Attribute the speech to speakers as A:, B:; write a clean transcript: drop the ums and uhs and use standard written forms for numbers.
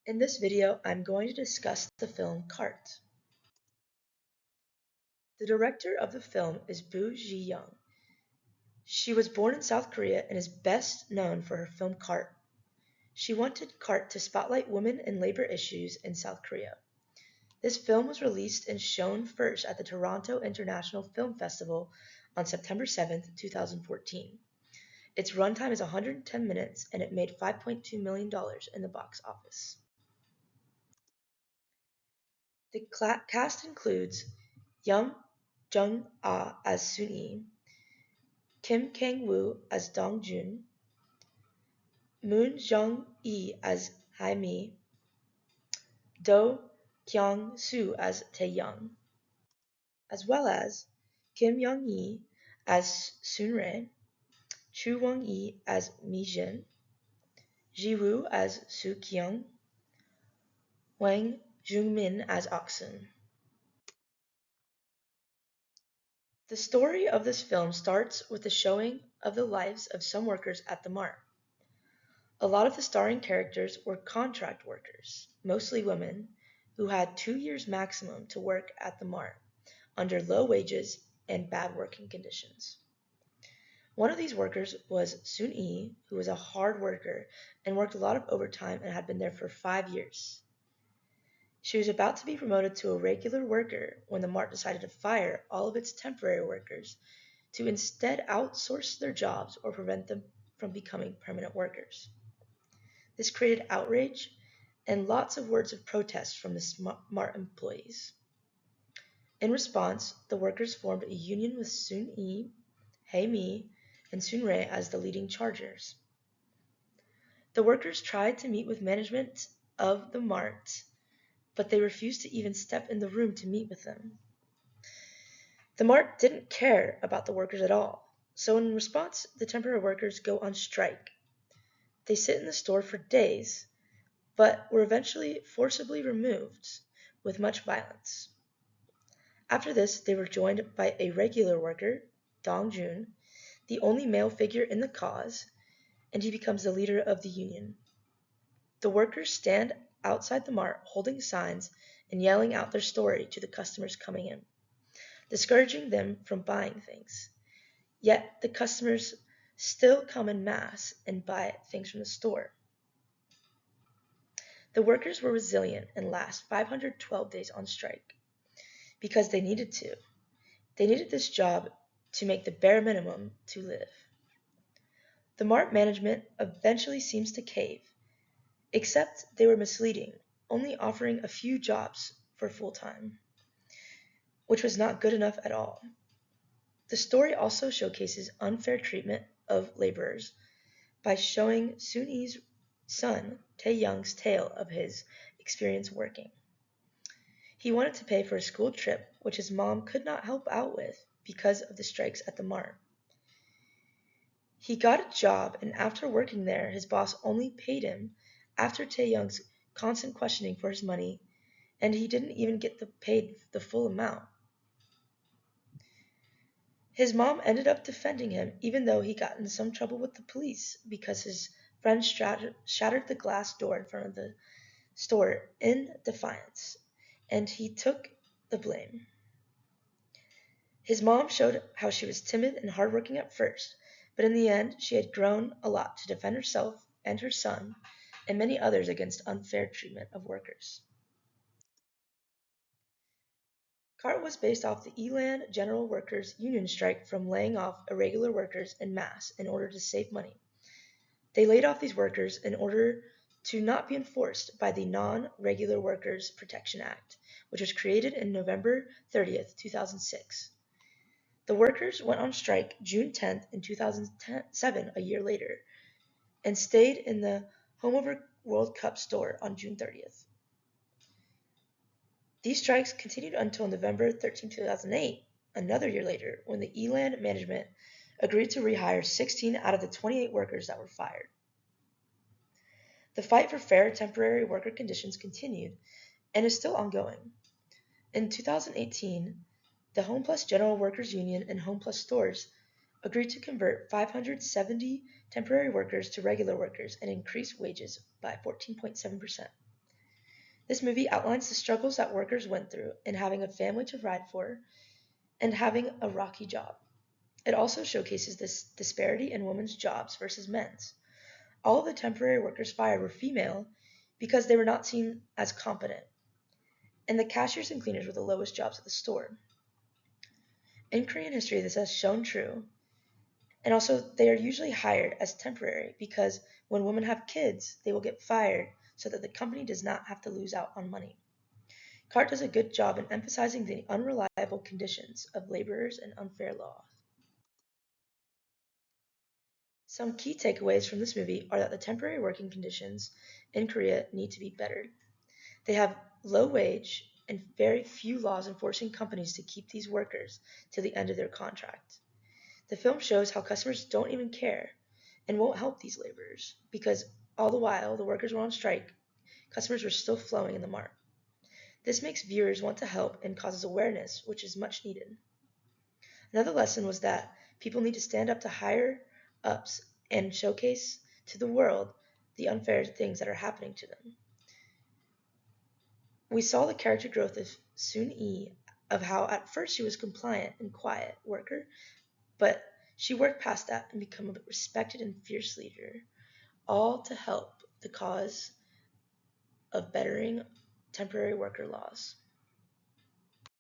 A: In this video, I'm going to discuss the film Cart. The director of the film is Boo Ji-young. She was born in South Korea and is best known for her film Cart. She wanted Cart to spotlight women and labor issues in South Korea. This film was released and shown first at the Toronto International Film Festival on September 7, 2014. Its runtime is 110 minutes and it made $5.2 million in the box office. The cast includes Young Jung-ah as Sun-yi, Kim Kang-woo as Dong-jun, Moon Jong-yi as Hae-mi, Do Kyung-soo as Tae-young, as well as Kim Young-yi as Sun-rae, Chu Won-yi as Mi-jin, Ji-woo as Soo-kyung, Hwang Jung-min as Ok-sun. The story of this film starts with the showing of the lives of some workers at the mart. A lot of the starring characters were contract workers, mostly women, who had 2 years maximum to work at the mart, under low wages and bad working conditions. One of these workers was Sun-yi, who was a hard worker and worked a lot of overtime and had been there for 5 years. She was about to be promoted to a regular worker when the mart decided to fire all of its temporary workers to instead outsource their jobs or prevent them from becoming permanent workers. This created outrage and lots of words of protest from the mart employees. In response, the workers formed a union with Sun-yi, Hae-mi, and Sun-rae as the leading chargers. The workers tried to meet with management of the mart, but they refused to even step in the room to meet with them. The mart didn't care about the workers at all, so in response, the temporary workers go on strike. They sit in the store for days, but were eventually forcibly removed with much violence. After this, they were joined by a regular worker, Dong-jun, the only male figure in the cause, and he becomes the leader of the union. The workers stand outside the mart holding signs and yelling out their story to the customers coming in, discouraging them from buying things. Yet the customers still come in mass and buy things from the store. The workers were resilient and last 512 days on strike because they needed to. They needed this job to make the bare minimum to live. The mart management eventually seems to cave, except they were misleading, only offering a few jobs for full-time, which was not good enough at all. The story also showcases unfair treatment of laborers by showing Sun-yi's son, Tae-young's tale of his experience working. He wanted to pay for a school trip, which his mom could not help out with because of the strikes at the mart. He got a job, and after working there, his boss only paid him after Tae-young's constant questioning for his money, and he didn't even get paid the full amount. His mom ended up defending him even though he got in some trouble with the police because his friend shattered the glass door in front of the store in defiance, and he took the blame. His mom showed how she was timid and hardworking at first, but in the end she had grown a lot to defend herself and her son and many others against unfair treatment of workers. Cart was based off the Elan General Workers Union strike from laying off irregular workers en masse in order to save money. They laid off these workers in order to not be enforced by the Non-Regular Workers Protection Act, which was created in November 30th, 2006. The workers went on strike June 10th in 2007, a year later, and stayed in the Home World Cup store on June 30th. These strikes continued until November 13, 2008, another year later, when the Elan management agreed to rehire 16 out of the 28 workers that were fired. The fight for fair temporary worker conditions continued and is still ongoing. In 2018, the HomePlus General Workers Union and HomePlus stores agreed to convert 570 temporary workers to regular workers and increase wages by 14.7%. This movie outlines the struggles that workers went through in having a family to provide for and having a rocky job. It also showcases this disparity in women's jobs versus men's. All of the temporary workers fired were female because they were not seen as competent, and the cashiers and cleaners were the lowest jobs at the store. In Korean history, this has shown true, and also they are usually hired as temporary because when women have kids, they will get fired so that the company does not have to lose out on money. Cart does a good job in emphasizing the unreliable conditions of laborers and unfair laws. Some key takeaways from this movie are that the temporary working conditions in Korea need to be bettered. They have low wage and very few laws enforcing companies to keep these workers to the end of their contract. The film shows how customers don't even care and won't help these laborers because all the while the workers were on strike, customers were still flowing in the mart. This makes viewers want to help and causes awareness, which is much needed. Another lesson was that people need to stand up to higher ups and showcase to the world the unfair things that are happening to them. We saw the character growth of Sun-E, of how at first she was compliant and quiet worker, but she worked past that and became a respected and fierce leader, all to help the cause of bettering temporary worker laws.